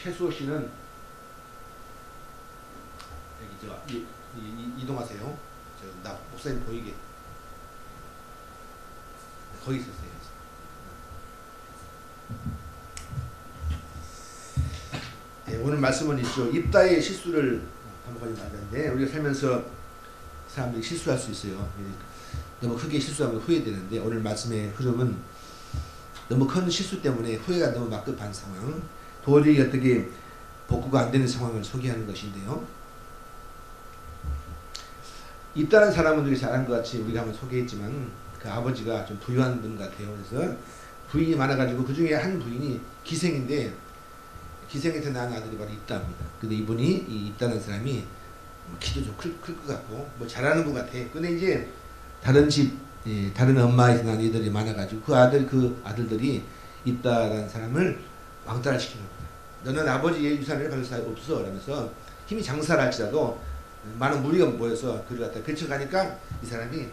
최수호 씨는 여기 이동하세요. 나 목사님 보이게 거기 있었어요. 네, 오늘 말씀은 있죠. 입다의 실수를 반복하지 말는데 우리가 살면서 사람들이 실수할 수 있어요. 너무 크게 실수하면 후회되는데 오늘 말씀의 흐름은 너무 큰 실수 때문에 후회가 너무 막급한 상황, 도저히 어떻게 복구가 안 되는 상황을 소개하는 것인데요. 입다는 사람은 우리가 잘 아는 것 같이 우리가 한번 소개했지만 그 아버지가 좀 부유한 분 같아요. 그래서 부인이 많아가지고 그 중에 한 부인이 기생인데 기생에서 낳은 아들이 바로 입다입니다. 근데 이분이 이 입다는 사람이 키도 좀 클 것 같고 뭐 잘하는 것 같아. 근데 이제 다른 집 다른 엄마에서 낳은 애들이 많아가지고 그 아들들이 입다라는 사람을 왕따를 시키는 겁니다. 너는 아버지의 유산을 받을 수 없어. 라면서 힘이 장사를 할지라도 많은 무리가 모여서 그를 갖다 배쳐가니까 이 사람이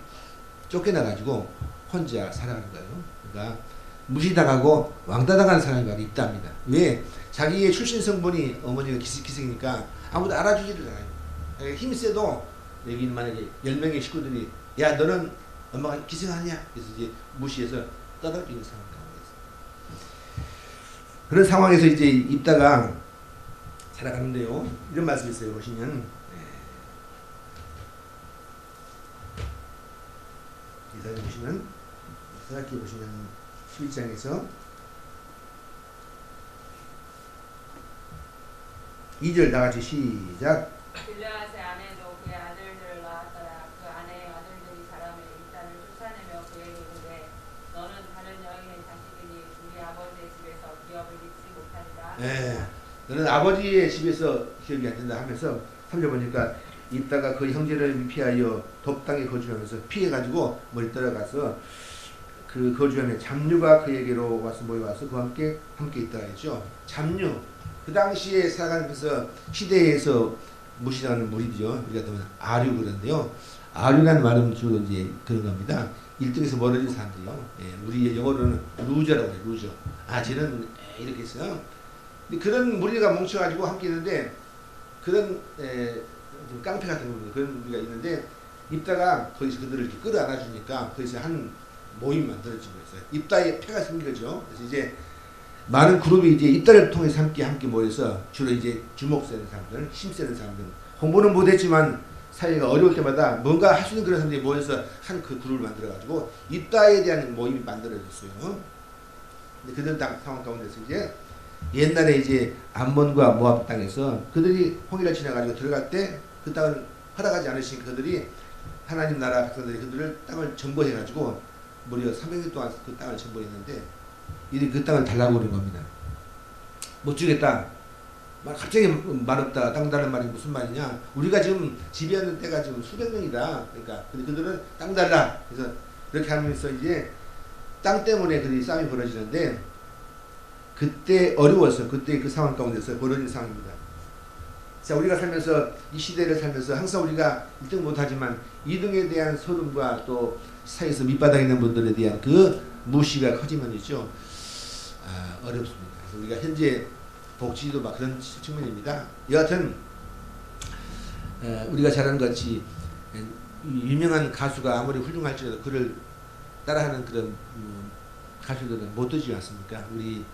쫓겨나가지고 혼자 살아가는 거예요. 그러니까 무시당하고 왕따당하는 사람이 바로 입다입니다. 왜? 자기의 출신 성분이 어머니가 기생이니까 아무도 알아주지를 않아요. 힘이 세도 여기는 만약에 10명의 식구들이 야 너는 엄마가 기생하냐? 그래서 이제 무시해서 떠들기는 상황 가운데서 그런 상황에서 이제 입다가 살아가는데요. 이런 말씀이 있어요. 보시면 이사를 보시면 생각해 보시면 11장에서 2절 다같이 시작. 길르앗의 아내도 그의 아들들을 낳았더라. 그 아내의 아들들이 자라매 입다를 쫓아내며 그에게 이르되 너는 다른 여인의 자식이니 우리 아버지의 집에서 기업을 잊지 못하리라. 네. 너는 아버지의 집에서 기업이 안 된다 하면서 3절 보니까 입다가 그 형제를 피하여 돕당에 거주하면서 피해가지고 멀리 떨어가서 그 거주하며 잡류가 그에게로 와서 모여와서 그와 함께 있다 했죠. 잡류. 그 당시에 살아가면서 시대에서 무시당하는 무리죠. 우리가 보면 아류 그러는데요. 아류라는 말은 주로 이제 그런 겁니다. 1등에서 멀어진 사람들이요. 예, 우리 영어로는 루저라고 해요. 루저. 아, 쟤는 이렇게 했어요. 근데 그런 무리가 뭉쳐가지고 함께 있는데 그런 좀 깡패 같은 거 그런 무리가 있는데 입다가 거기서 그들을 끌어안아주니까 거기서 한 모임 만들어진 거였어요. 입다의 패가 생긴 거죠. 그래서 이제 많은 그룹이 이제 입다를 통해서 함께 모여서 주로 이제 주목세는 사람들, 힘세는 사람들, 홍보는 못했지만 사회가 어려울 때마다 뭔가 할 수 있는 그런 사람들이 모여서 한 그 그룹을 만들어가지고 입다에 대한 모임이 만들어졌어요. 근데 그런 상황 가운데서 이제 옛날에 이제 암몬과 모압 땅에서 그들이 홍해를 지나가지고 들어갈 때 그 땅을 허락하지 않으신 그들이 하나님 나라 백성들이 그들을 땅을 정벌해가지고 무려 300년 동안 그 땅을 정벌했는데 이들이 그 땅을 달라고 그런 겁니다. 못 주겠다. 갑자기 말없다. 땅 달라는 말이 무슨 말이냐. 우리가 지금 지배하는 때가 지금 수백 명이다. 그러니까 그들은 땅 달라. 그래서 이렇게 하면서 이제 땅 때문에 그들이 싸움이 벌어지는데 그때 어려워서 그때 그 상황 가운데서 벌어진 상황입니다. 자, 우리가 살면서 이 시대를 살면서 항상 우리가 1등 못하지만 2등에 대한 소름과 또 사회에서 밑바닥에 있는 분들에 대한 그 무시가 커지면이죠. 어렵습니다. 그래서 우리가 현재 복지도 막 그런 측면입니다. 여하튼 우리가 잘 아는 것 같이 유명한 가수가 아무리 훌륭할지라도 그를 따라하는 그런 가수들은 못 되지 않습니까? 우리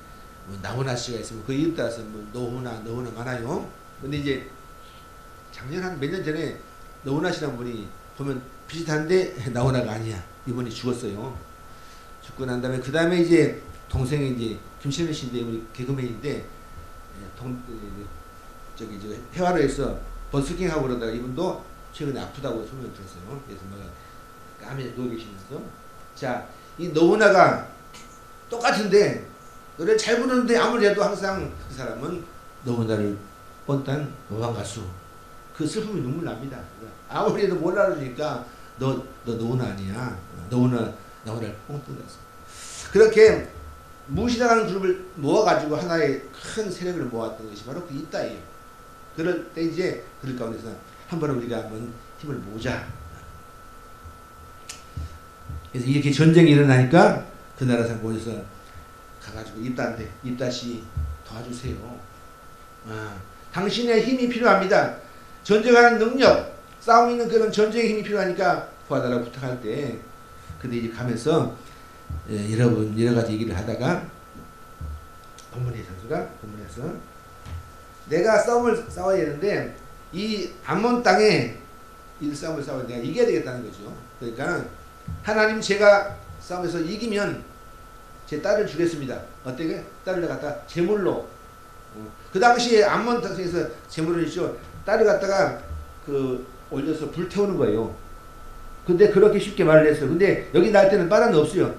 나훈아 씨가 있으면 그 이름 따라서 너훈아 많아요. 근데 이제 작년 한 몇 년 전에 너훈아 씨라는 분이 보면 비슷한데 나훈아가 아니야. 이분이 죽었어요. 죽고 난 다음에 그 다음에 이제 동생이 이제 김신혜 씨인데 우리 개그맨인데 저기 해화로에서 버스킹 하고 그러다가 이분도 최근에 아프다고 소문을 들었어요. 그래서 막 암에 누워 계시면서 자, 이 너훈아가 똑같은데 노래 잘 부르는데 아무리 해도 항상 그 사람은 너훈아를 뻔딴 모방 가수. 그 슬픔이 눈물 납니다. 아무리 해도 못 알아주니까 너 너훈아 아니야. 나훈아를 뻥 뜯었어. 그렇게 무시당하는 그룹을 모아가지고 하나의 큰 세력을 모았던 것이 바로 그 입다예요. 그럴 때 이제 그들 가운데서 한 번은 우리가 한번 힘을 모으자. 그래서 이렇게 전쟁이 일어나니까 그 나라 상공에서 가가지고 입다한테 입다씨 도와주세요. 당신의 힘이 필요합니다. 전쟁하는 능력, 싸움 있는 그런 전쟁의 힘이 필요하니까 구하달라고 부탁할 때, 근데 이제 가면서 여러분 여러 가지 얘기를 하다가 본문의 선수가 본문에서 내가 싸움을 싸워야 되는데 이 암몬 땅에 이 싸움을 싸워야 내가 이겨야 되겠다는 거죠. 그러니까 하나님 제가 싸움에서 이기면 제 딸을 주겠습니다. 어떻게? 딸을 갖다 제물로. 그 당시에 암몬 땅에서 제물을 있죠. 딸을 갖다가 그 올려서 불 태우는 거예요. 근데 그렇게 쉽게 말을 했어요. 근데 여기 날 때는 바람이 없어요.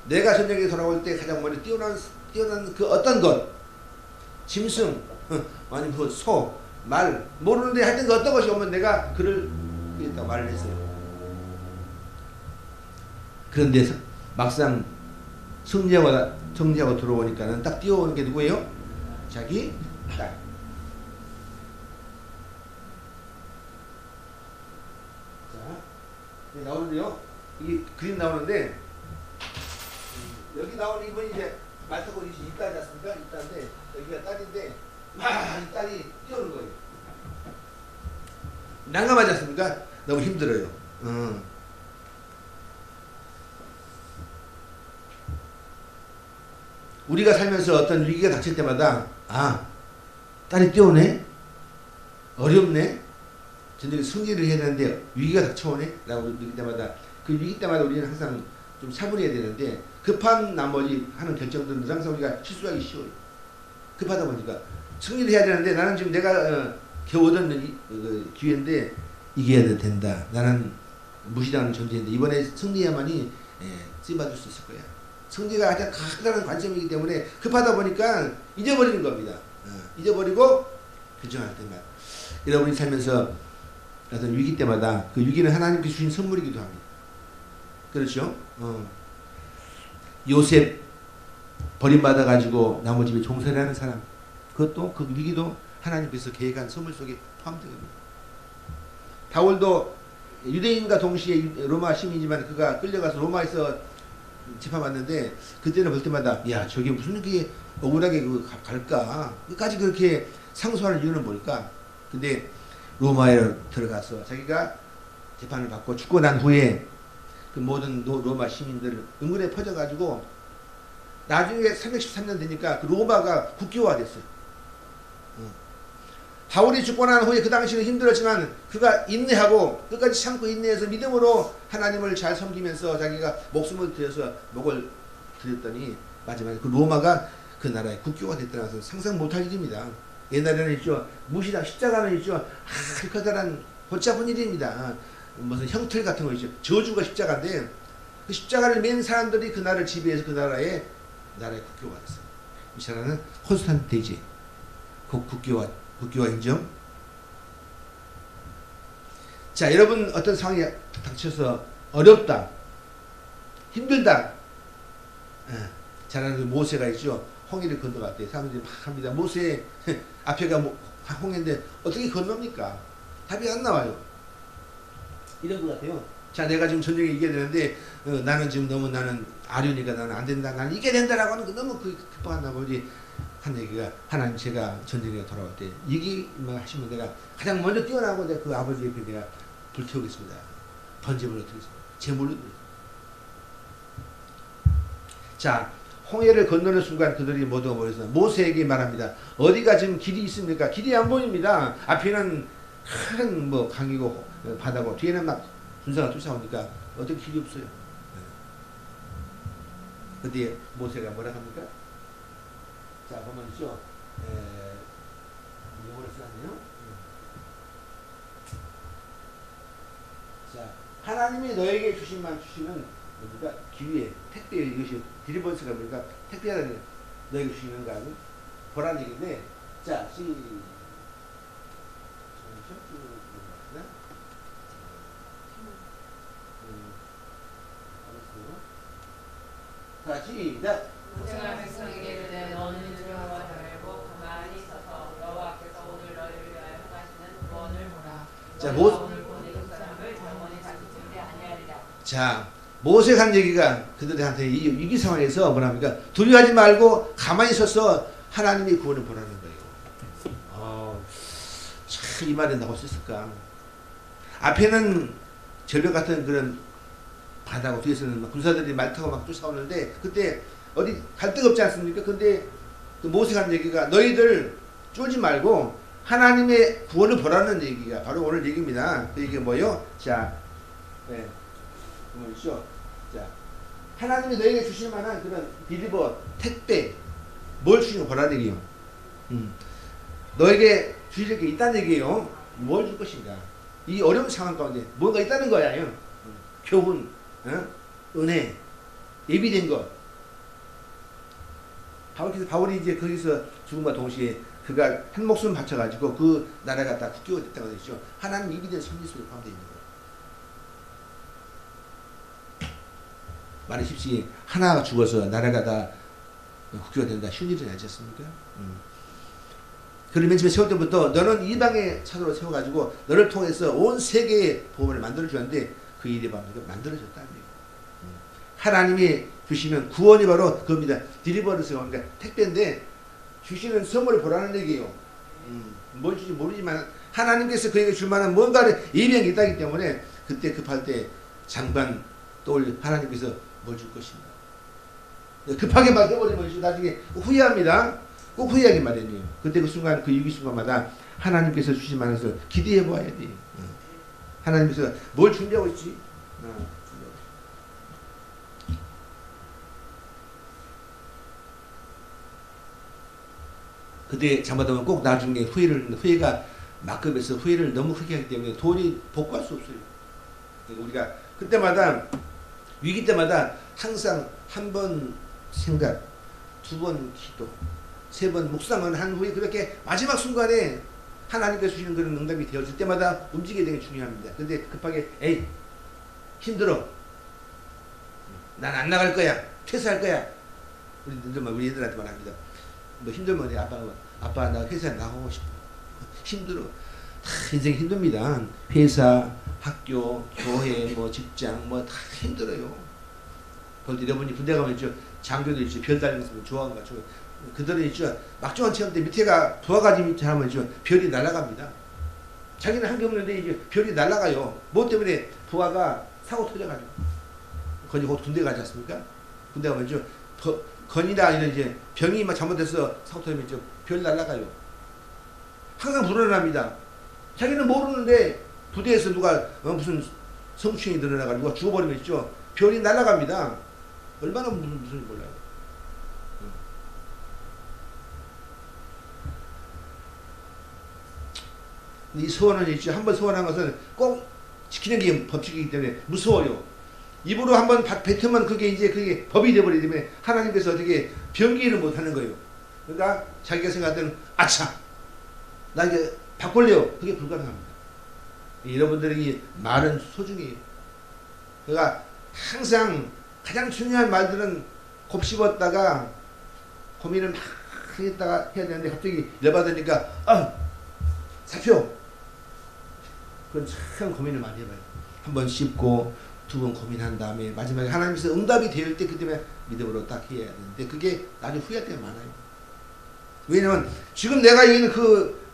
내가 전쟁에 돌아올 때 가장 먼저 뛰어난 그 어떤 것, 짐승, 아니 뭐 소, 말 모르는데 하여튼 그 어떤 것이 오면 내가 그를 이겼다고 말을 했어요. 그런데 막상 승리하고 들어오니까는 딱 뛰어오는 게 누구예요? 자기 딸. 자, 나오는데요. 이게 그림 나오는데 여기 나오는 이분이 이제 말 타고 이 딸이지 않습니까? 이 딸인데 여기가 딸인데 이 딸이 뛰어오는 거예요. 난감하지 않습니까? 너무 힘들어요. 우리가 살면서 어떤 위기가 닥칠 때마다 딸이 뛰어오네? 어렵네? 전쟁에 승리를 해야 되는데 위기가 닥쳐오네? 라고 느낄 때마다 그 위기 때마다 우리는 항상 좀 차분해야 되는데 급한 나머지 하는 결정들은 항상 우리가 실수하기 쉬워요. 급하다 보니까 승리를 해야 되는데 나는 지금 내가 겨우 얻은 기회인데 이겨야 된다. 나는 무시당하는 존재인데 이번에 승리해야만이 쓰임받을 수 있을 거야. 승리가 가장 크다는 관점이기 때문에 급하다 보니까 잊어버리는 겁니다. 잊어버리고 결정할 때만. 여러분이 살면서 어떤 위기 때마다 그 위기는 하나님께 주신 선물이기도 합니다. 그렇죠? 요셉 버림받아가지고 나무 집에 종살이 하는 사람, 그것도 그 위기도 하나님께서 계획한 선물 속에 포함되어 있습니다. 바울도 유대인과 동시에 로마 시민이지만 그가 끌려가서 로마에서 재판받는데 그때는 볼 때마다 야 저게 무슨 그게 억울하게 갈까? 끝까지 그렇게 상소하는 이유는 뭘까? 근데 로마에 들어가서 자기가 재판을 받고 죽고 난 후에 그 모든 로마 시민들 은근히 퍼져가지고 나중에 313년 되니까 그 로마가 국교화됐어요. 바울이 죽고 난 후에 그 당시는 힘들었지만 그가 인내하고 끝까지 참고 인내해서 믿음으로 하나님을 잘 섬기면서 자기가 목숨을 들여서 목을 드렸더니 마지막에 그 로마가 그 나라의 국교가 됐다는 것은 상상 못할 일입니다. 옛날에는 있죠. 무시당 십자가는 있죠. 커다란 골치 아픈 일입니다. 무슨 형틀 같은 거 있죠. 저주가 십자가인데 그 십자가를 맨 사람들이 그 나라를 지배해서 그 나라의 국교가 됐어요. 이 나라는 콘스탄틴 대제 국교화 인정. 자, 여러분 어떤 상황이 닥쳐서 어렵다, 힘들다. 잘 아는 모세가 있죠. 홍해를 건너갔대. 사람들이 막 합니다. 모세 앞에가 홍해인데 어떻게 건넙니까? 답이 안 나와요. 이런 것 같아요. 자, 내가 지금 전쟁에 이겨야 되는데 나는 지금 너무 나는 아류니까 나는 안 된다. 나는 이겨야 된다라고 하는 거 너무 급박한 나머지 한 얘기가 하나님 제가 전쟁에 돌아올 때 얘기만 하시면 내가 가장 먼저 뛰어나고 내가 그 아버지 옆에 내가 불태우겠습니다. 번제물로 드리겠습니다. 제물로 드리겠습니다. 자, 홍해를 건너는 순간 그들이 모두가 모여서 모세에게 말합니다. 어디가 지금 길이 있습니까? 길이 안 보입니다. 앞에는 큰 뭐 강이고 바다고 뒤에는 막 군사가 쫓아오니까 어떻게 길이 없어요. 그때 모세가 뭐라 합니까? 자, 보면 있죠. 영어를 써놨네요. 자, 하나님이 너에게 주시면 뭡니까? 기회, 택배, 이것이 디리버스가 뭡니까? 택배하다는 너에게 주시는 거 아니에요? 보라는 얘기인데, 자, 자, 시작. 모세가 백성에게 이르되 너는 두려워하지 말고 가만히 서서 여호와께서 오늘 너희를 위하여 행하시는 구원을 보라. 자, 오늘 본 이국 사람을 영원히 다시 절대 아니하리라. 자, 모세가 한 얘기가 그들한테 이 위기 상황에서 뭐랍니까? 두려워하지 말고 가만히 서서 하나님의 구원을 보라는 거예요. 참 이 말에 나올 수 있을까? 앞에는 절벽 같은 그런 바다고 뒤에서는 막 군사들이 말 타고 막 쫓아오는데 그때 어디 갈 데가 없지 않습니까? 근데 그 모세가 하는 얘기가 너희들 쫄지 말고 하나님의 구원을 보라는 얘기가 바로 오늘 얘기입니다. 그 얘기가 뭐예요? 자, 네, 뭐죠? 자, 하나님이 너에게 주실 만한 그런 딜리버 택배 뭘 주시는 거 보라는 얘기예요. 너에게 주실 게 있다는 얘기예요. 뭘 줄 것인가? 이 어려운 상황 가운데 뭔가 있다는 거야. 교훈, 은혜, 예비된 것. 바울이 이제 거기서 죽음과 동시에 그가 한 목숨 바쳐가지고 그 나라가 다 국교가 됐다고 되죠. 하나님 예비된 선지서에 포함되어 있는 거예요. 말하십시오. 하나가 죽어서 나라가 다 국교가 된다. 쉬운 일은 아니지 않습니까? 그를 맨 처음에 세울 때부터 너는 이방의 차도로 세워가지고 너를 통해서 온 세계의 복음을 만들어주는데 그 일이 바로 만들어졌다는 얘기예요. 하나님이 주시면 구원이 바로 그겁니다. 디리버리스가 그러니까 택배인데 주시는 선물을 보라는 얘기예요. 뭘 줄지 모르지만 하나님께서 그에게 줄 만한 뭔가를 예비한 게 있다기 때문에 그때 급할 때 장관 떠올려 하나님께서 뭘 줄 것인가. 급하게 막 해버리면 나중에 후회합니다. 꼭 후회하기 마련이에요. 그때 그 순간 그 위기 순간마다 하나님께서 주실 만한 것을 기대해 보아야 돼. 하나님께서 뭘 준비하고 있지? 그때 잘못하면 꼭 나중에 후회가 막급해서 후회를 너무 크게 하기 때문에 도저히 복구할 수 없어요. 우리가 그때마다 위기 때마다 항상 한 번 생각, 두 번 기도, 세 번 묵상을 한 후에 그렇게 마지막 순간에 하나님께서 주시는 그런 응답이 되어질 때마다 움직이게 되는 게 중요합니다. 근데 급하게 에이 힘들어, 난 안 나갈 거야, 퇴사할 거야. 우리 애들한테 말합니다. 뭐 힘들면 아빠 나 회사 나가고 싶어. 힘들어. 인생이 힘듭니다. 회사, 학교, 교회, 뭐 직장 뭐 다 힘들어요. 그런데 여러분이 군대 가면 있죠. 장교도 있죠. 별 달리는 사람 좋아하는 거 같죠. 그들은 있죠. 막중한 체험 때 밑에가 부하가지 밑에 하면 있죠. 별이 날아갑니다. 자기는 한 게 없는데 이제 별이 날아가요. 뭐 때문에 부하가 사고 터져가지고. 건이 곧 군대 가지 않습니까? 군대 가면 있죠. 건이나 이런 이제 병이 막 잘못돼서 사고 터지면 있죠. 별 날아가요. 항상 불안합니다. 자기는 모르는데 부대에서 누가 무슨 성추행이 늘어나가지고 죽어버리면 있죠. 별이 날아갑니다. 얼마나 무슨 몰라요. 이 소원은 있죠. 한번 소원한 것은 꼭 지키는 게 법칙이기 때문에 무서워요. 입으로 한번 뱉으면 그게 법이 되어버리기 때문에 하나님께서 어떻게 변기를 못하는 거예요. 그러니까 자기가 생각할 때는 아차 나 이제 바꿀래요. 그게 불가능합니다. 여러분들이 말은 소중해요. 그러니까 항상 가장 중요한 말들은 곱씹었다가 고민을 막 하겠다가 해야 되는데 갑자기 열받으니까 사표. 그건 참 고민을 많이 해봐요. 한 번 씹고 두 번 고민한 다음에 마지막에 하나님께서 응답이 될 때 그때만 믿음으로 딱 해야 되는데 그게 나중에 후회할 때가 많아요. 왜냐면 지금 내가 있는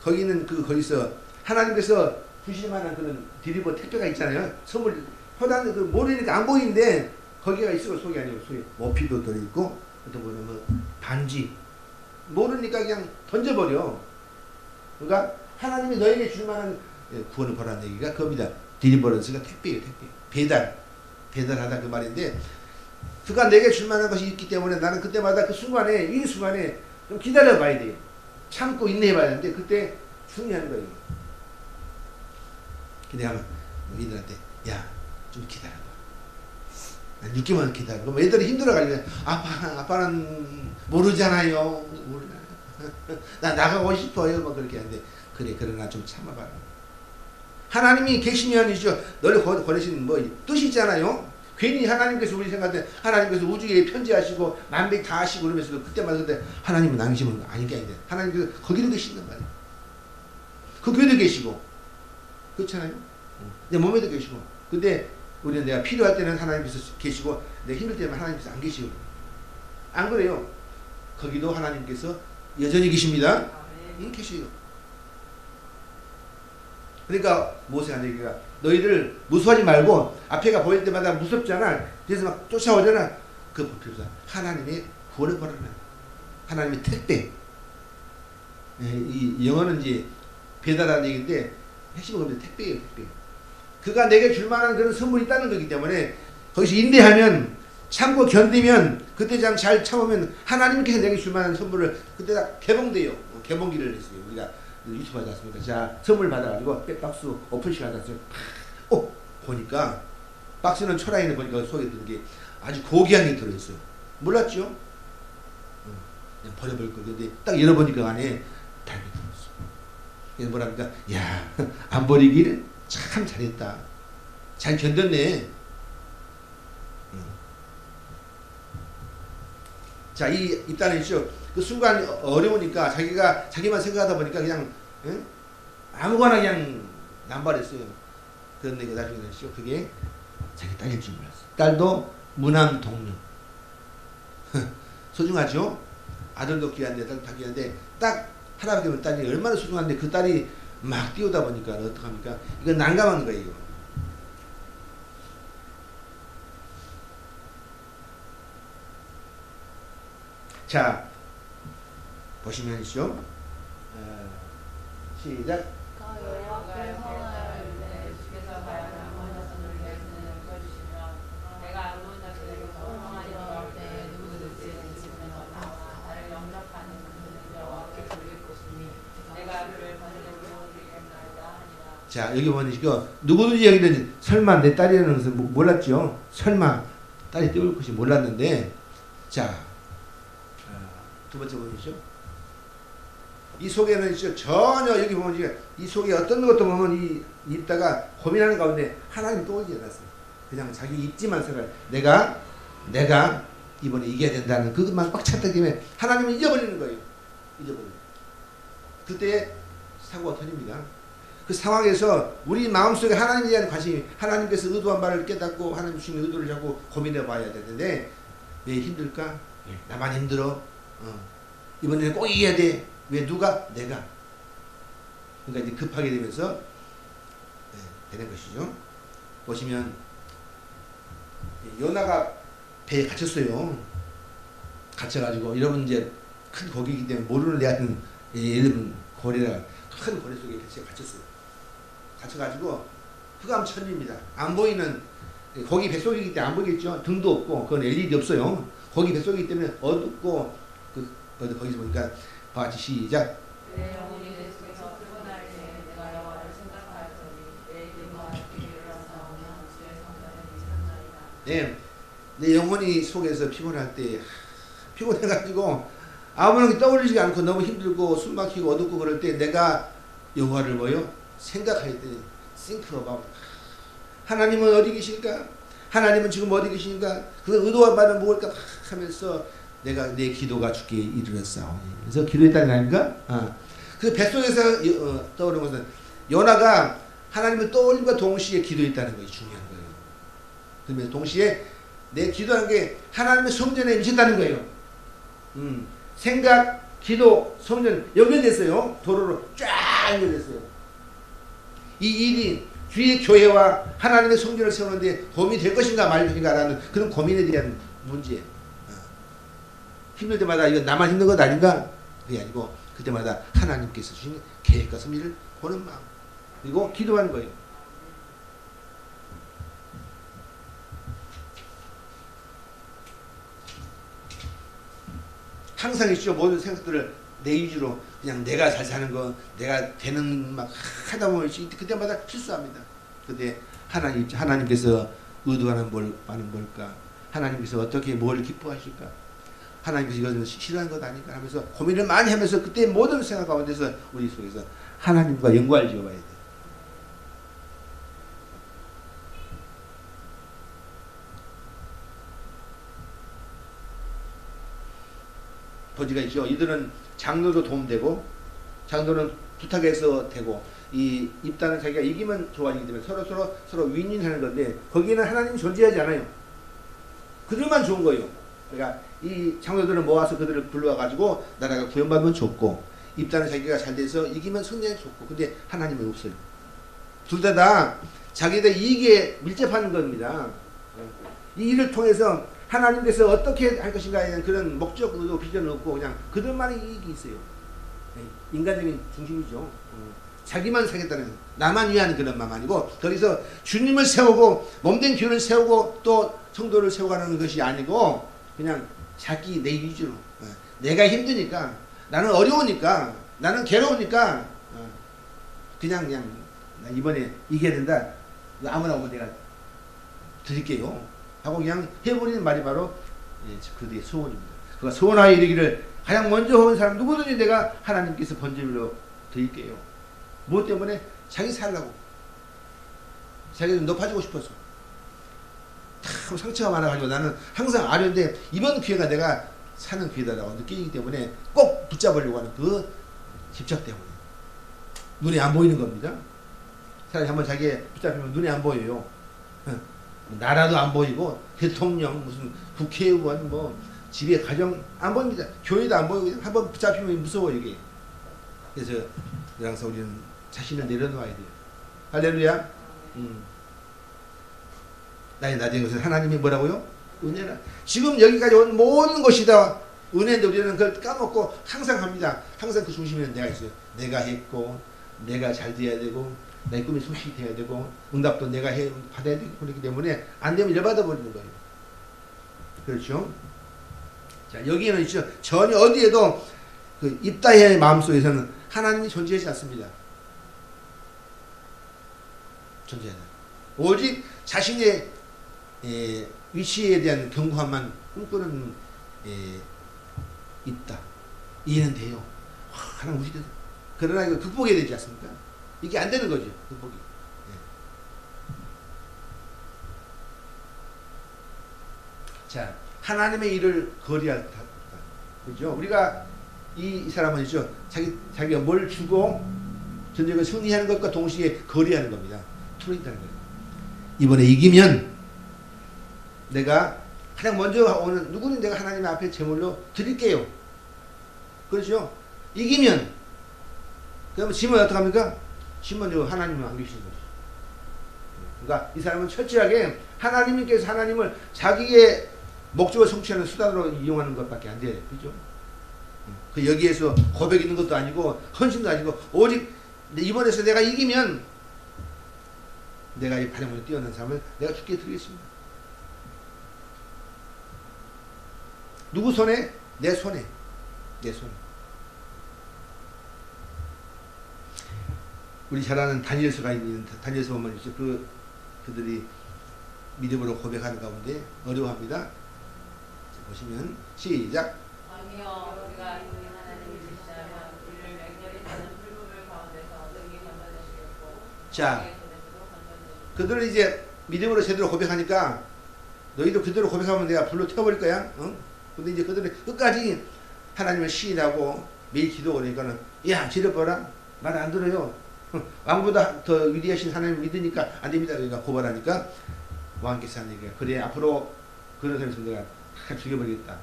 거기 있는 거기서 하나님께서 주실 만한 그런 디리버 택배가 있잖아요. 선물 허다는 모르니까 안 보이는데 거기가 있을 속이 아니고 속에 모피도 들어있고 또 뭐냐면 반지 모르니까 그냥 던져버려. 그러니까 하나님이 너에게 줄 만한 구원을 보라는 얘기가 그겁니다. 디리버런스가 택배예요. 택배. 배달하다 그 말인데 그가 내게 줄 만한 것이 있기 때문에 나는 그때마다 그 순간에 이 순간에 좀 기다려 봐야 돼요. 참고 인내해 봐야 되는데 그때 승리하는 거예요. 기대하면 너희들한테 야 좀 기다려봐. 6개월 기다려. 그럼 애들이 힘들어가지고 아빠는 모르잖아요. 나 나가고 싶어요. 뭐 그렇게 하는데 그래 그러나 좀 참아봐라. 하나님이 계시면 이죠. 너를 보내신 뭐 뜻이 있잖아요. 괜히 하나님께서 우리 생각할 때 하나님께서 우주에 편지하시고 만백 다 하시고 그러면서도 그때만 그때 하나님은 낭심은 아닌 게 아닌데 하나님께서 거기로 계신단 말이에요. 그 교회도 계시고 그렇잖아요. 내 몸에도 계시고 근데 우리는 내가 필요할 때는 하나님께서 계시고 내가 힘들 때는 하나님께서 안 계시고 안 그래요. 거기도 하나님께서 여전히 계십니다. 계셔요. 그러니까 모세가 얘기가 너희들 무서워하지 말고 앞에가 보일 때마다 무섭잖아. 그래서 막 쫓아오잖아. 그 법표로서 하나님의 구원을 바라는 하나님의 택배. 이 영어는 이제 배달하는 얘기인데 핵심은 그겁니다. 택배예요, 택배. 그가 내게 줄 만한 그런 선물이 있다는 거기 때문에 거기서 인내하면 참고 견디면 그때 잘 참으면 하나님께서 내게 줄 만한 선물을 그때 다 개봉돼요. 개봉기를 했어요. 우리가 유튜브 하지 않습니까? 자, 선물 받아가지고 백박스 오픈식 하지 않습니까? 보니까 박스는 초라이는 보니까 속에 드는 게 아주 고귀한 게 들어있어요. 몰랐죠? 그냥 버려버릴 거. 근데 딱 열어보니까 안에 달걀이 들어있어. 그래서 뭐랍니까? 야, 안 버리길 참 잘했다. 잘 견뎠네. 자, 이 입단은 있죠. 그 순간 어려우니까 자기만 생각하다 보니까 그냥 아무거나 그냥 남발했어요. 그런데 나중에는 그게 자기 딸일 줄 몰랐어. 딸도 무남 동료. 소중하죠? 아들도 귀한데 딸도 다 귀한데 딱 하나밖에 없는 딸이 얼마나 소중한데 그 딸이 막 뛰어오다 보니까 어떡합니까? 이건 난감한 거예요. 자, 보시면요. 시작. 자, 여기 보니까 누구든지 여기는 설마 내 딸이라는 것을 몰랐죠. 설마 딸이 뛰어올 것이 몰랐는데, 자, 두 번째 보시죠. 이 속에는 전혀 여기 보면 이 속에 어떤 것도 보면 이 있다가 고민하는 가운데 하나님 떠오르지 않았어요. 그냥 자기 입지만 생각. 내가 이번에 이겨야 된다는 그것만 꽉 찼기 때문에 하나님을 잊어버리는 거예요. 잊어버리는. 그때 사고가 터집니다. 그 상황에서 우리 마음속에 하나님에 대한 관심이 하나님께서 의도한 바를 깨닫고 하나님 주신 의도를 자꾸 고민해 봐야 되는데 왜 힘들까? 나만 힘들어. 이번에는 꼭 이겨야 돼. 왜 누가? 내가. 그러니까 이제 급하게 되면서 되는 것이죠. 보시면 요나가 배에 갇혔어요. 갇혀가지고 여러분 이제 큰 고기이기 때문에 모르는 데하는 예를 고래라 큰 고래 속에 배에 갇혔어요. 갇혀가지고 흑암천리입니다. 안 보이는 거기 뱃속이기 때문에 안 보이겠죠. 등도 없고 그건 LED 없어요. 거기 뱃속이기 때문에 어둡고 거기서 보니까 같이 시작. 내 영혼이 내 속에서 피곤할 때 내가 여호와를 생각하였더니 내 기도가 일어나오며 주의 성전에 찾나이다. 네, 내 영혼이 속에서 피곤할 때 피곤해가지고 아무런 떠올리지 않고 너무 힘들고 숨막히고 어둡고 그럴 때 내가 여호와를 뭐요? 생각할 때 think about 하나님은 어디 계실까? 하나님은 지금 어디 계시니까 그 의도한 바는 무엇일까 하면서 내가 내 기도가 주께 이르렀사오니. 그래서 기도했다는 거 아닙니까? 그 뱃속에서 떠오르는 것은 요나가 하나님을 떠올림과 동시에 기도했다는 것이 중요한 거예요. 그러면 동시에 내 기도하는 게 하나님의 성전에 미쳤다는 거예요. 생각, 기도, 성전 연결됐어요. 도로로 쫙 연결됐어요. 이 일이 주의 교회와 하나님의 성전을 세우는데 도움이 될 것인가 말 것인가라는 그런 고민에 대한 문제예요. 힘들 때마다 이건 나만 힘든 것 아닌가? 그게 아니고 그때마다 하나님께서 주신 계획과 섭리를 보는 마음 그리고 기도하는 거예요. 항상 있죠. 모든 생각들을 내 위주로 그냥 내가 잘 사는 거 내가 되는 막 하다 보면 그때마다 실수합니다. 근데 하나님께서 의도하는 바는 뭘까? 하나님께서 어떻게 뭘 기뻐하실까? 하나님께서 이것은 싫어하는 것 아닐까 하면서 고민을 많이 하면서 그때 모든 생각 가운데서 우리 속에서 하나님과 연관을 지어봐야 돼요. 도지가 있죠. 이들은 장로도 도움되고 장로는 부탁해서 되고 이 입단은 자기가 이기면 좋아지기 때문에 서로 윈윈하는 건데 거기에는 하나님이 존재하지 않아요. 그들만 좋은 거예요. 그러니까 이 장로들을 모아서 그들을 불러와가지고 나라가 구원받으면 좋고 입단은 자기가 잘 돼서 이기면 승리하면 좋고 근데 하나님은 없어요. 둘 다 자기들 이익에 밀접하는 겁니다. 이 일을 통해서 하나님께서 어떻게 할 것인가에 대한 그런 목적도 비전은 없고 그냥 그들만의 이익이 있어요. 인간적인 중심이죠. 자기만 살겠다는 나만 위한 그런 마음 아니고 거기서 주님을 세우고 몸된 교회를 세우고 또 성도를 세워가는 것이 아니고 그냥 자기 내 위주로 내가 힘드니까 나는 어려우니까 나는 괴로우니까 그냥 나 이번에 이겨야 된다 아무나 오면 내가 드릴게요 하고 그냥 해버리는 말이 바로 그들의 소원입니다. 그가 소원하여 이르기를 가장 먼저 온 사람 누구든지 내가 하나님께서 번제물로 드릴게요. 무엇 때문에? 자기 살라고. 자기를 높아지고 싶어서. 참 상처가 많아가지고 나는 항상 아련데 이번 기회가 내가 사는 기회다라고 느끼기 때문에 꼭 붙잡으려고 하는 그 집착 때문에. 눈에 안 보이는 겁니다. 사람이 한번 자기에 붙잡히면 눈에 안 보여요. 나라도 안 보이고 대통령 무슨 국회의원 뭐 집에 가정 안 보입니다. 교회도 안 보이고 한번 붙잡히면 무서워 이게. 그래서 항상 우리는 자신을 내려놓아야 돼요. 할렐루야. 나의 낮은 것은 하나님이 뭐라고요? 은혜라. 지금 여기까지 온 모든 것이 다 은혜인데 우리는 그걸 까먹고 항상 합니다. 항상 그 중심에는 내가 있어요. 내가 했고 내가 잘 돼야 되고 내 꿈이 소식이 돼야 되고 응답도 내가 받아야 되고 그렇기 때문에 안 되면 열받아 버리는 거예요. 그렇죠? 자, 여기에는 있죠. 전혀 어디에도 그 입다의 마음속에서는 하나님이 존재하지 않습니다. 존재하지 않아요. 오직 자신의 위치에 대한 경고함만 꿈꾸는 있다. 이해는 돼요. 하나님 우시 그러나 이거 극복해야 되지 않습니까? 이게 안 되는 거죠. 극복이. 자, 하나님의 일을 거리할 다. 그죠? 우리가 이 사람은 있죠. 자기가 뭘 주고 전쟁을 승리하는 것과 동시에 거리하는 겁니다. 투리다는 거예요. 이번에 이기면 내가 가장 먼저 오는 누구는 내가 하나님 앞에 제물로 드릴게요. 그렇죠? 이기면 그러면 지면 어떡합니까? 지면 하나님은 안 계시는 거죠. 그러니까 이 사람은 철저하게 하나님께서 하나님을 자기의 목적을 성취하는 수단으로 이용하는 것밖에 안 돼요. 그죠? 그 여기에서 고백 있는 것도 아니고 헌신도 아니고 오직 이번에서 내가 이기면 내가 이 발령문에 뛰어난 삶을 내가 주께 드리겠습니다. 누구 손에? 내 손에. 내 손에. 우리 잘 아는 다니엘서가 있는 다니엘서 보면 있죠. 그들이 믿음으로 고백하는 가운데 어려워합니다. 자, 보시면 시작. 아니요, 우리가 우리 하나님을 믿자면 우리를 맹렬히 타는 불법을 가운데서 능히 건져내시겠고. 자, 그들은 이제 믿음으로 제대로 고백하니까 너희도 그대로 고백하면 내가 불로 태워버릴 거야. 응? 근데 이제 그들은 끝까지 하나님을 시인하고 매일 기도 오니까는 야, 지려봐라. 말 안 들어요. 왕보다 더 위대하신 하나님을 믿으니까 안 됩니다. 그러니까 고발하니까 왕께서 하는 얘기가 그래 앞으로 그런 사람을 내가 다 죽여버리겠다.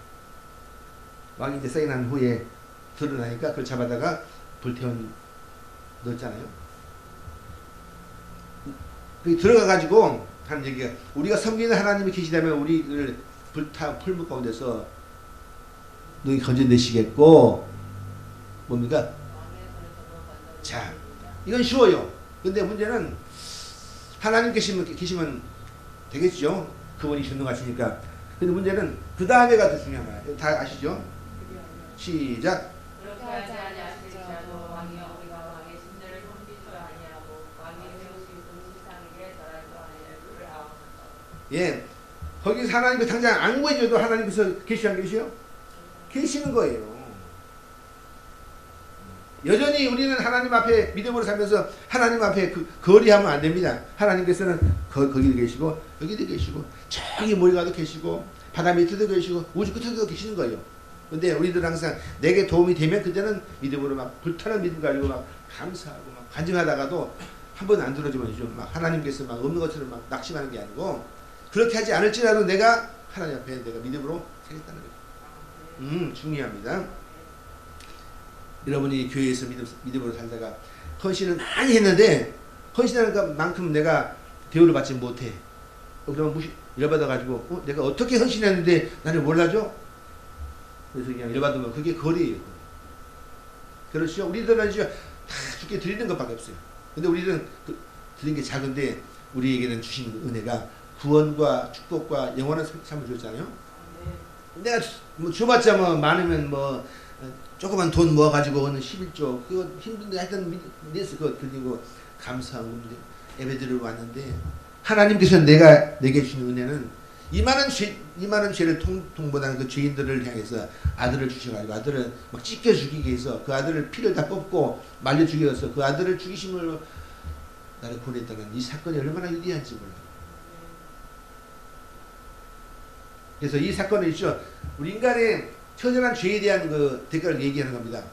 왕이 이제 사인한 후에 드러나니까 그걸 잡아다가 불태워 넣었잖아요. 그 들어가가지고 하는 얘기가 우리가 섬기는 하나님이 계시다면 우리를 풀무 가운데서 너희 건져내시겠고 뭡니까? 자, 이건 쉬워요. 근데 문제는 하나님 계시면 되겠죠. 그분이 전능하시니까. 근데 문제는 그 다음에가 더 중요한 거야. 다 아시죠? 시작. 그렇게 하지 아니하실지라도 왕이여 우리가 왕의 신들을 섬기셔야 아니하고 왕이 세우신 금시상에게 절하지 아니할 줄을 아옵소서. 예, 거기서 하나님께 당장 안 구해줘도 하나님께서 계시 안 계시요? 계시는 거예요. 여전히 우리는 하나님 앞에 믿음으로 살면서 하나님 앞에 거리하면 안 됩니다. 하나님께서는 거기도 계시고 여기도 계시고 저기 멀리 가도 계시고 바다 밑에도 계시고 우주 끝에도 계시는 거예요. 근데 우리들은 항상 내게 도움이 되면 그때는 믿음으로 막 불타는 믿음 가지고 막 감사하고 막 간증하다가도 한 번 안 들어주면 막 하나님께서 막 없는 것처럼 막 낙심하는 게 아니고 그렇게 하지 않을지라도 내가 하나님 앞에 내가 믿음으로 살겠다는 거죠. 중요합니다. 여러분이 교회에서 믿음으로 살다가 헌신을 많이 했는데 헌신하는 만큼 내가 대우를 받지 못해. 그러면 열받아가지고 내가 어떻게 헌신했는데 나를 몰라줘? 그래서 그냥 열받으면 그게 거리예요. 그렇죠? 우리들은 이제 다 주께 드리는 것밖에 없어요. 근데 우리는 드린 게 작은데 우리에게는 주신 은혜가 구원과 축복과 영원한 삶을 주었잖아요. 내가 뭐 줘봤자 뭐 많으면 뭐 조그만 돈 모아가지고 오는 11조 그거 힘든데 하여튼 믿어서 그거 드리고 감사하고 예배 드리러 왔는데 하나님께서 내게 주신 은혜는 이 많은 죄를 통보하는 그 죄인들을 향해서 아들을 주셔가지고 아들을 막 찢겨 죽이기 위해서 그 아들을 피를 다 뽑고 말려 죽여서 그 아들을 죽이심으로 나를 구원했다는 이 사건이 얼마나 위대한지 몰라요. 그래서 이 사건은 있죠. 우리 인간의 처절한 죄에 대한 그 대가를 얘기하는 겁니다.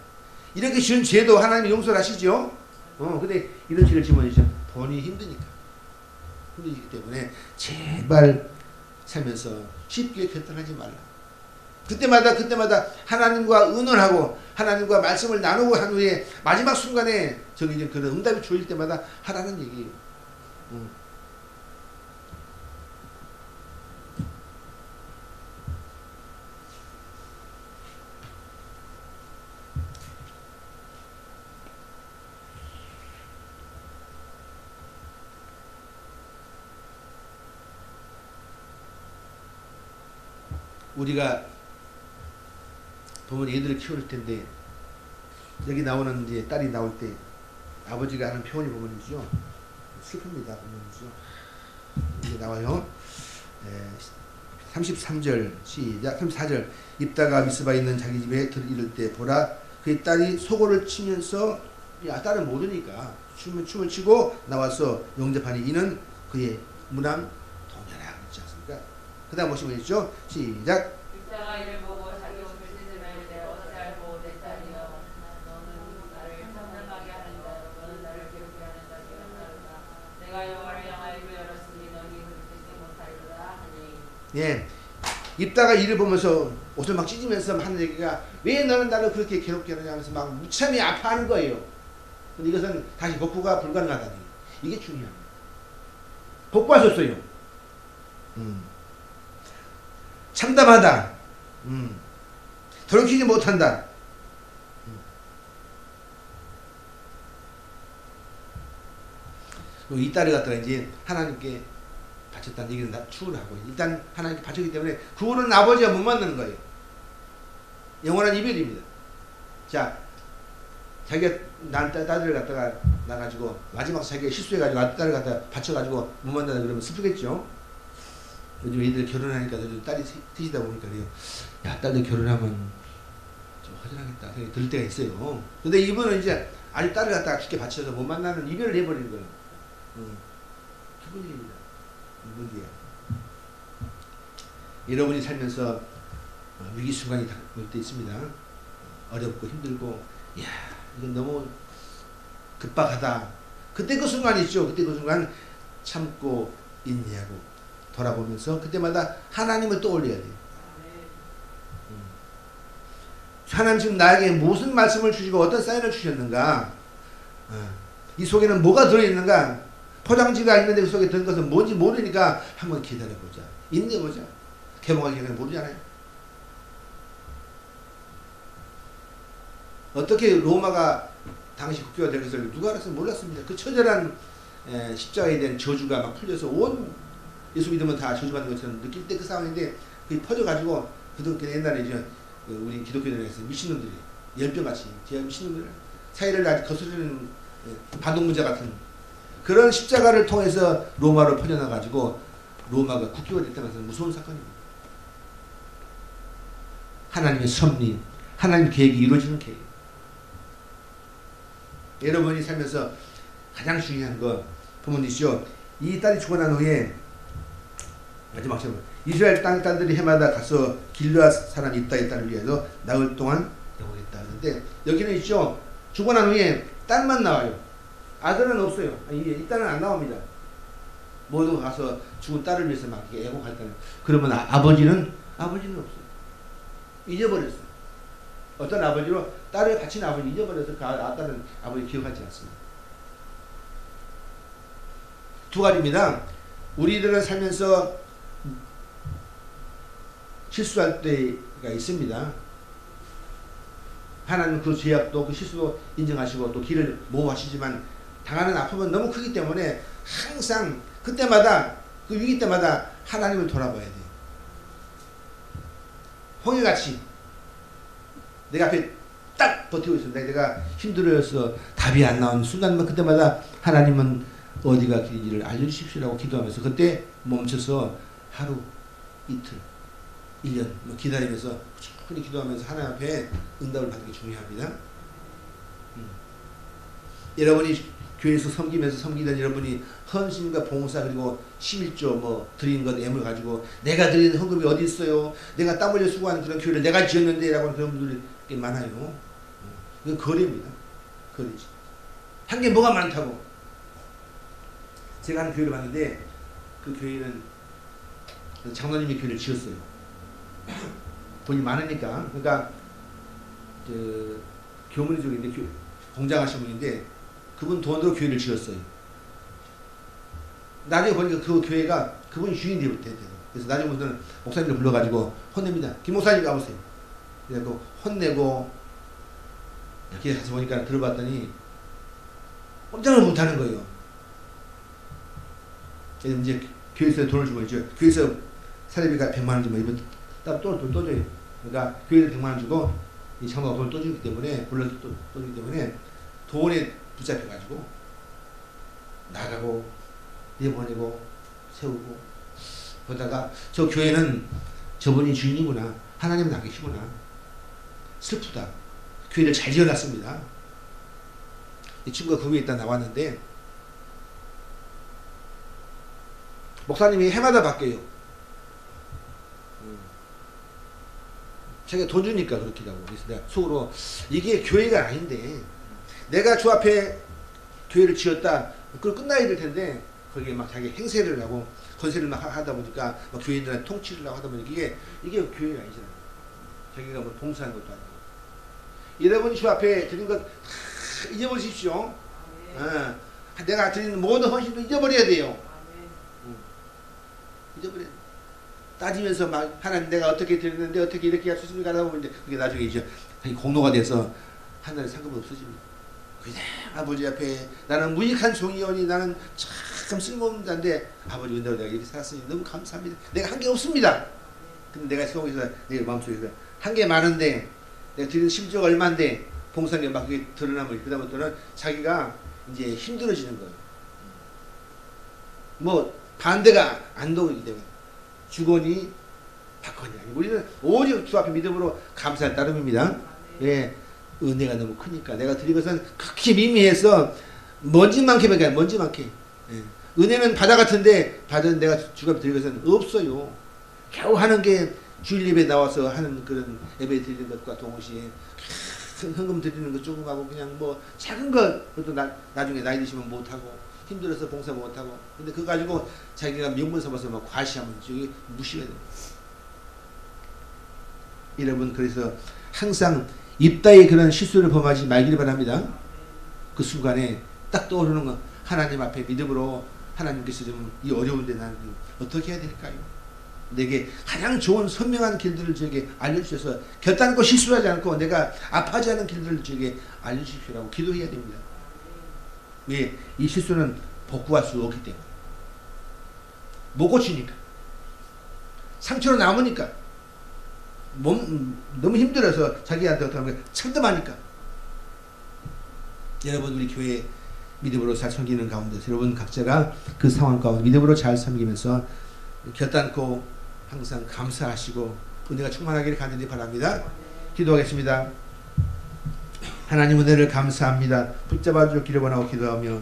이렇게 지은 죄도 하나님이 용서를 하시죠. 근데 이런 죄를 지면 이제 본인이 힘드니까. 힘들기 때문에 제발 살면서 쉽게 결단하지 말라. 그때마다 하나님과 의논하고 하나님과 말씀을 나누고 한 후에 마지막 순간에 정해진 그런 응답이 조일 때마다 하라는 얘기예요. 우리가 보면 애들을 키울 텐데 여기 나오는 이제 딸이 나올 때 아버지가 하는 표현이 보면이죠. 슬픕니다. 보면이죠. 이게 나와요. 33절 시작. 34절 입다가 미스바 있는 자기 집에 이를 때 보라 그의 딸이 소고를 치면서 딸은 모르니까 춤을 추고 나와서 영접하니 이는 그의 무남 동녀라 그렇지 않습니까? 그 다음 보시면 있죠. 시작. 입다가 이를 보고 자기 옷을 찢으며 이르되 어찌하고 내 딸이여 너는 나를 참담하게 하는 자요 너는 나를 괴롭게 하는 자가 내가 여호와를 향하여 입을 열었으니 너희 그릇되지 못하리로다 하니. 예. 입다가 이를 보면서 옷을 막 찢으면서 하는 얘기가 왜 너는 나를 그렇게 괴롭게 하느냐 하면서 막 무참히 아파하는 거예요. 근데 이것은 다시 복구가 불가능하다니. 이게 중요합니다. 복구하셨어요. 참담하다. 돌이키지 못한다. 이 딸을 갖다가 이제 하나님께 바쳤다는 얘기는 추구를 하고 일단 하나님께 바쳤기 때문에 그 후로는 아버지와 못 만나는 거예요. 영원한 이별입니다. 자, 자기가 딸을 갖다가 나가지고 마지막 자기가 실수해가지고 딸을 갖다가 바쳐가지고 못 만나는 그러면 슬프겠죠. 요즘 애들 결혼하니까 요즘 딸이 셋이다 보니까 그래요. 야, 딸들 결혼하면 좀 허전하겠다 생각이 들 때가 있어요. 근데 이분은 이제 아직 딸을 갖다가 쉽게 바쳐서 못 만나는 이별을 해버리는 거예요. 기쁜 일입니다. 문제야. 여러분이 살면서 위기 순간이 올 때 있습니다. 어렵고 힘들고, 야, 이건 너무 급박하다. 그때 그 순간 있죠. 그때 그 순간 참고 인내하고 돌아보면서 그때마다 하나님을 떠올려야 돼요. 하나님 지금 나에게 무슨 말씀을 주시고 어떤 사인을 주셨는가? 이 속에는 뭐가 들어있는가? 포장지가 있는데 그 속에 든 것은 뭔지 모르니까 한번 기다려보자. 인내보자. 개봉하기 전에 모르잖아요. 어떻게 로마가 당시 국교가 될 것을 누가 알았으면 몰랐습니다. 그 처절한 십자가에 대한 저주가 막 풀려서 온 예수 믿으면 다 저주받는 것처럼 느낄 때 그 상황인데 그게 퍼져가지고 그동안 옛날에 이제 우리 기독교인에서 미친놈들이 열병같이 제가 미친놈들 사회를 아주 거스르는 반동문자 같은 그런 십자가를 통해서 로마로 퍼져나가지고 로마가 국교가 됐다는 것은 무서운 사건입니다. 하나님의 섭리, 하나님의 계획이 이루어지는 계획. 여러분이 살면서 가장 중요한 거 부모님이시죠. 이 딸이 죽고 난 후에 마지막 시험 이스라엘 땅 딸들이 해마다 가서 길르앗 사람 입다의 딸을 위해서 나흘 동안 영원했다 하는데 여기는 있죠. 죽고 난 후에 딸만 나와요. 아들은 없어요. 이 딸은 안 나옵니다. 모두 가서 죽은 딸을 위해서 막 애곡할 때는 그러면 아버지는 없어요. 잊어버렸어요. 어떤 아버지로 딸을 바친 아버지 잊어버려서 그 딸은 아버지 기억하지 않습니다. 두 가지입니다. 우리들은 살면서 실수할 때가 있습니다. 하나님 그 죄악도 그 실수도 인정하시고 또 길을 모호하시지만 당하는 아픔은 너무 크기 때문에 항상 그때마다 그 위기 때마다 하나님을 돌아봐야 돼요. 홍해같이 내가 앞에 딱 버티고 있습니다. 내가 힘들어서 답이 안 나오는 순간만 그때마다 하나님은 어디가 길인지를 알려주십시오라고 기도하면서 그때 멈춰서 하루, 이틀, 1년 기다리면서 충분히 기도하면서 하나님 앞에 응답을 받는 게 중요합니다. 여러분이 교회에서 섬기던 여러분이 헌신과 봉사 그리고 11조 드리는 것 애물 가지고 내가 드리는 헌금이 어디 있어요? 내가 땀 흘려 수고하는 그런 교회를 내가 지었는데 라고 하는 그런 분들이 꽤 많아요. 그건 거래입니다. 거래지. 한 게 뭐가 많다고. 제가 한 교회를 봤는데 그 교회는 장로님이 교회를 지었어요. 돈이 많으니까. 그러니까 교문이 쪽인데 공장하신 분인데 그분 돈으로 교회를 지었어요. 나중에 보니까 그 교회가 그분이 주인이 되었대요. 그래서 나중에 무슨 목사님을 불러가지고 혼냅니다. 김 목사님 가보세요. 그래서 혼내고 이렇게 가서 보니까 들어봤더니 꼼짝을 못하는 거예요. 그래서 이제 교회에서 돈을 주고 있죠. 교회에서 사례비가 100만 원 주면 이번 따로 또 줘요. 그러니까 교회에서 100만 원 주고 이 장로가 돈을 또 주기 때문에 불러서 또 주기 때문에 돈에 붙잡혀가지고 나가고 내보내고 세우고 보다가 저 교회는 저분이 주인이구나. 하나님은 안 계시구나. 슬프다. 교회를 잘 지어놨습니다. 이 친구가 그 위에 있다 나왔는데 목사님이 해마다 바뀌어요. 자기가 돈 주니까 그렇게 하고 그래서 내가 속으로 이게 교회가 아닌데 내가 주 앞에 교회를 지었다 그걸 끝나야 될 텐데 거기에 막 자기 행세를 하고 건세를 막 하다 보니까 막 교인들한테 통치를 하고 하다 보니까 이게 교회가 아니잖아요. 자기가 뭐 봉사한 것도 아니고 여러분이 주 앞에 드린 것 잊어버리십시오. 내가 드리는 모든 헌신도 잊어버려야 돼요. 잊어버려야 돼요. 따지면서 막 하나님 내가 어떻게 드렸는데 어떻게 이렇게 할 수 있습니까? 하다 보면 그게 나중에 이제 공로가 돼서 하늘의 상급은 없어집니다. 그냥 아버지 앞에 나는 무익한 종이오니 나는 참 쓸모없는 자인데 아버지 은혜로 내가 이렇게 살았으니 너무 감사합니다. 내가 한 게 없습니다. 근데 내가 속에서 내 마음속에서 한 게 많은데 내가 드리는 심지어가 얼마인데 봉사한 게 막 그게 드러나면 그다음부터는 자기가 이제 힘들어지는 거예요. 뭐 반대가 안 도우기 때문에 주거니 받거니 아니고 우리는 오직 주 앞에 믿음으로 감사할 따름입니다. 예, 은혜가 너무 크니까 내가 드린 것은 극히 미미해서 먼지만큼밖에 먼지만큼. 예. 은혜는 바다 같은데 바다는 내가 주 앞에 드린 것은 없어요. 겨우 하는 게 주일 예배 나와서 하는 그런 예배 드리는 것과 동시에 큰 헌금 드리는 것 조금 하고 그냥 뭐 작은 것 그것도 나중에 나이 드시면 못하고 힘들어서 봉사 못하고 근데 그거 가지고 자기가 명분 삼아서 막 과시하면 저기 무시가 돼요. 여러분 그래서 항상 입다의 그런 실수를 범하지 말기를 바랍니다. 그 순간에 딱 떠오르는 건 하나님 앞에 믿음으로 하나님께서 좀 이 어려운데 나는 어떻게 해야 될까요? 내게 가장 좋은 선명한 길들을 저에게 알려주셔서 결단코 실수하지 않고 내가 아파하지 않은 길들을 저에게 알려주십시오라고 기도해야 됩니다. 왜? 이 실수는 복구할 수 없기 때문에 못 고치니까 상처로 남으니까 너무 힘들어서 자기한테 어떻게 하면 참담하니까 여러분 우리 교회 믿음으로 잘 섬기는 가운데서 여러분 각자가 그 상황 가운데 믿음으로 잘 섬기면서 결단코 항상 감사하시고 은혜가 충만하기를 간절히 바랍니다. 기도하겠습니다. 하나님 은혜를 감사합니다. 붙잡아 주기를 원하고 기도하며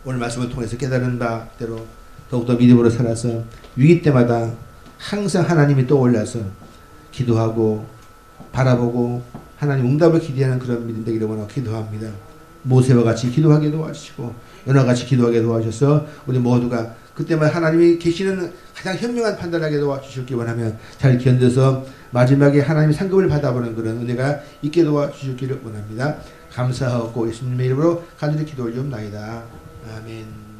오늘 말씀을 통해서 깨달은 바대로 더욱더 믿음으로 살아서 위기 때마다 항상 하나님이 떠올라서 기도하고 바라보고 하나님 응답을 기대하는 그런 믿음 되기를 원하고 기도합니다. 모세와 같이 기도하게 도와주시고 요나와 같이 기도하게 도와주셔서 우리 모두가 그때만 하나님이 계시는 가장 현명한 판단하게 도와주시길 원하며 잘 견뎌서 마지막에 하나님의 상급을 받아보는 그런 은혜가 있게 도와주시기를 원합니다. 감사하고 예수님의 이름으로 간절히 기도 올리옵나이다. 아멘.